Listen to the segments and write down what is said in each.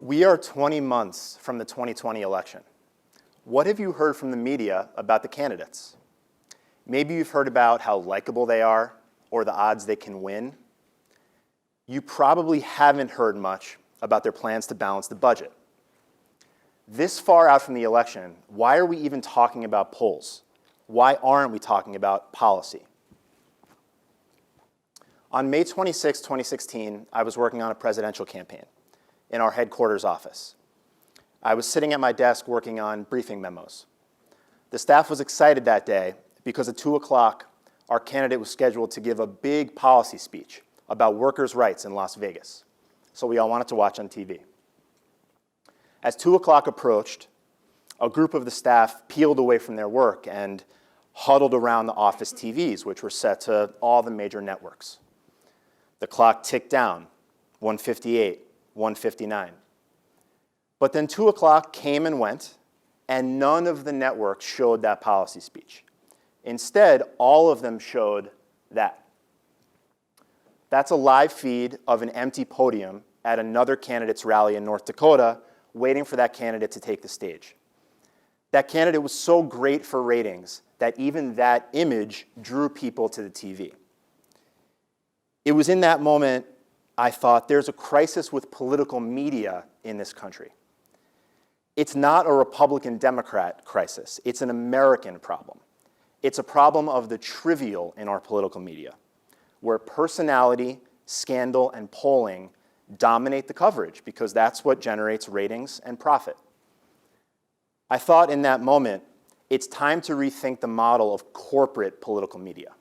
We are 20 months from the 2020 election. What have you heard from the media about the candidates? Maybe you've heard about how likable they are or the odds they can win. You probably haven't heard much about their plans to balance the budget. This far out from the election, why are we even talking about polls? Why aren't we talking about policy? On May 26, 2016, I was working on a presidential campaign in our headquarters office. I was sitting at my desk working on briefing memos. The staff was excited that day because at 2 o'clock, our candidate was scheduled to give a big policy speech about workers' rights in Las Vegas. So we all wanted to watch on TV. As 2 o'clock approached, a group of the staff peeled away from their work and huddled around the office TVs, which were set to all the major networks. The clock ticked down, 1:58, 1:59. But then 2 o'clock came and went, and none of the networks showed that policy speech. Instead, all of them showed that. That's a live feed of an empty podium at another candidate's rally in North Dakota, waiting for that candidate to take the stage. That candidate was so great for ratings that even that image drew people to the TV. It was in that moment I thought, there's a crisis with political media in this country. It's not a Republican-Democrat crisis. It's an American problem. It's a problem of the trivial in our political media, where personality, scandal, and polling dominate the coverage because that's what generates ratings and profit. I thought in that moment, it's time to rethink the model of corporate political media.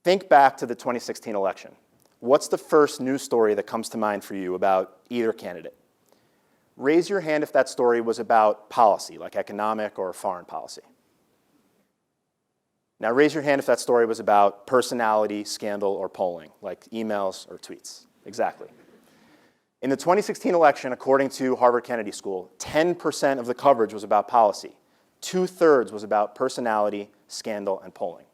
Think back to the 2016 election. What's the first news story that comes to mind for you about either candidate? Raise your hand if that story was about policy, like economic or foreign policy. Now raise your hand if that story was about personality, scandal, or polling, like emails or tweets. Exactly. In the 2016 election, according to Harvard Kennedy School, 10% of the coverage was about policy. 2/3 was about personality, scandal, and polling.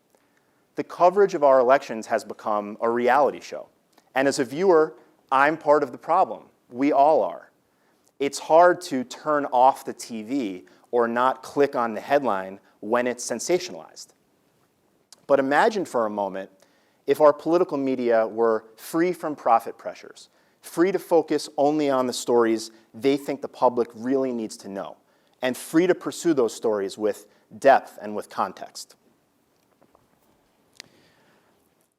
The coverage of our elections has become a reality show. And as a viewer, I'm part of the problem. We all are. It's hard to turn off the TV or not click on the headline when it's sensationalized. But imagine for a moment if our political media were free from profit pressures, free to focus only on the stories they think the public really needs to know, and free to pursue those stories with depth and with context.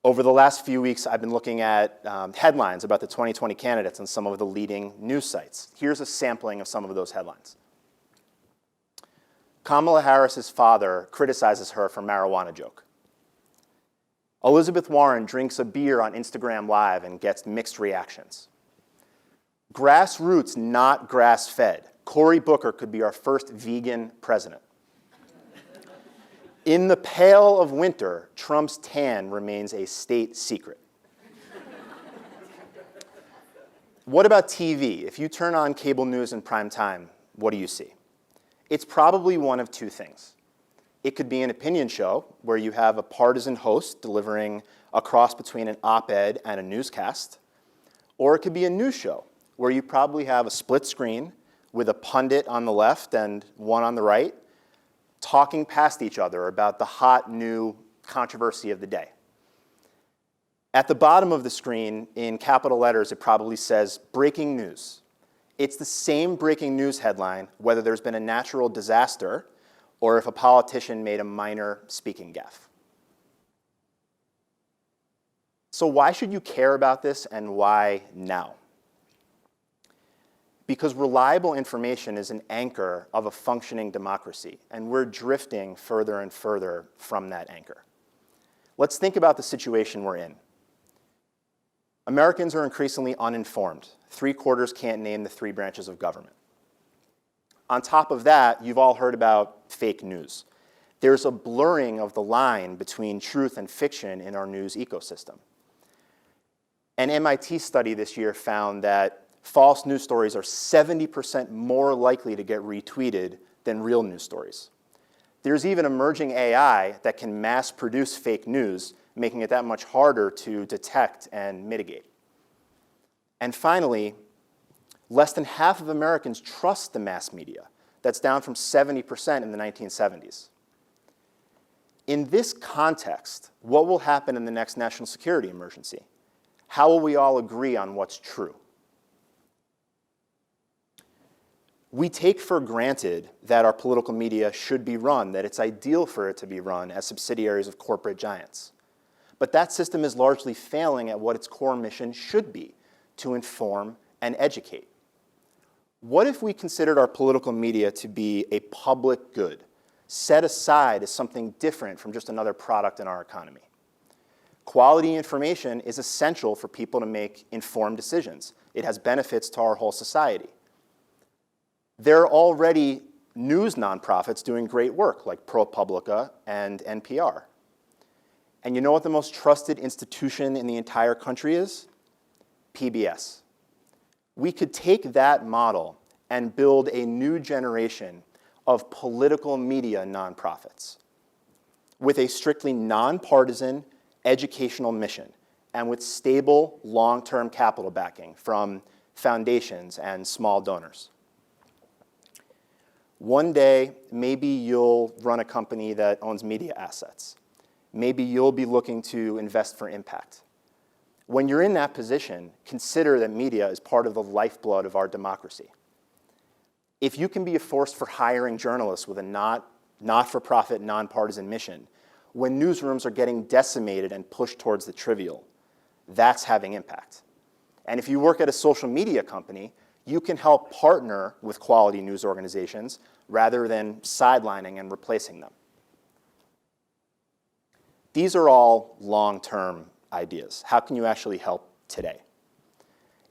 Over the last few weeks, I've been looking at headlines about the 2020 candidates on some of the leading news sites. Here's a sampling of some of those headlines. Kamala Harris's father criticizes her for marijuana joke. Elizabeth Warren drinks a beer on Instagram Live and gets mixed reactions. Grassroots, not grass-fed. Cory Booker could be our first vegan president. In the pale of winter, Trump's tan remains a state secret. What about TV? If you turn on cable news in prime time, what do you see? It's probably one of two things. It could be an opinion show where you have a partisan host delivering a cross between an op-ed and a newscast, or it could be a news show where you probably have a split screen with a pundit on the left and one on the right, talking past each other about the hot new controversy of the day. At the bottom of the screen, in capital letters, it probably says breaking news. It's the same breaking news headline, whether there's been a natural disaster or if a politician made a minor speaking gaffe. So why should you care about this and why now? Because reliable information is an anchor of a functioning democracy, and we're drifting further and further from that anchor. Let's think about the situation we're in. Americans are increasingly uninformed. 3/4 can't name the 3 branches of government. On top of that, you've all heard about fake news. There's a blurring of the line between truth and fiction in our news ecosystem. An MIT study this year found that false news stories are 70% more likely to get retweeted than real news stories. There's even emerging AI that can mass produce fake news, making it that much harder to detect and mitigate. And finally, less than half of Americans trust the mass media. That's down from 70% in the 1970s. In this context, what will happen in the next national security emergency? How will we all agree on what's true? We take for granted that our political media should be run, that it's ideal for it to be run as subsidiaries of corporate giants. But that system is largely failing at what its core mission should be, to inform and educate. What if we considered our political media to be a public good, set aside as something different from just another product in our economy? Quality information is essential for people to make informed decisions. It has benefits to our whole society. There are already news nonprofits doing great work, like ProPublica and NPR. And you know what the most trusted institution in the entire country is? PBS. We could take that model and build a new generation of political media nonprofits with a strictly nonpartisan educational mission and with stable long-term capital backing from foundations and small donors. One day, maybe you'll run a company that owns media assets. Maybe you'll be looking to invest for impact. When you're in that position, consider that media is part of the lifeblood of our democracy. If you can be a force for hiring journalists with a not-for-profit, nonpartisan mission, when newsrooms are getting decimated and pushed towards the trivial, that's having impact. And if you work at a social media company, you can help partner with quality news organizations rather than sidelining and replacing them. These are all long-term ideas. How can you actually help today?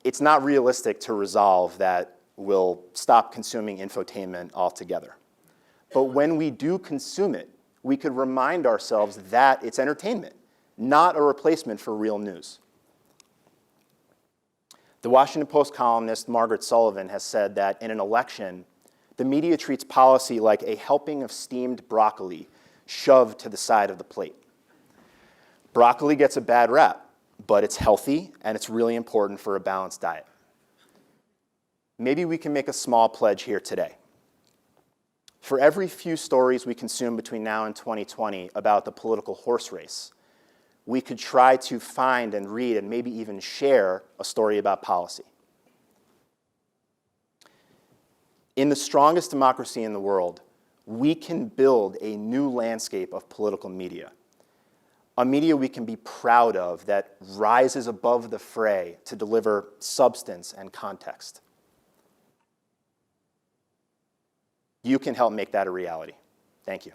It's not realistic to resolve that we'll stop consuming infotainment altogether. But when we do consume it, we could remind ourselves that it's entertainment, not a replacement for real news. The Washington Post columnist Margaret Sullivan has said that in an election, the media treats policy like a helping of steamed broccoli shoved to the side of the plate. Broccoli gets a bad rap, but it's healthy and it's really important for a balanced diet. Maybe we can make a small pledge here today. For every few stories we consume between now and 2020 about the political horse race, we could try to find and read and maybe even share a story about policy. In the strongest democracy in the world, we can build a new landscape of political media. A media we can be proud of that rises above the fray to deliver substance and context. You can help make that a reality. Thank you.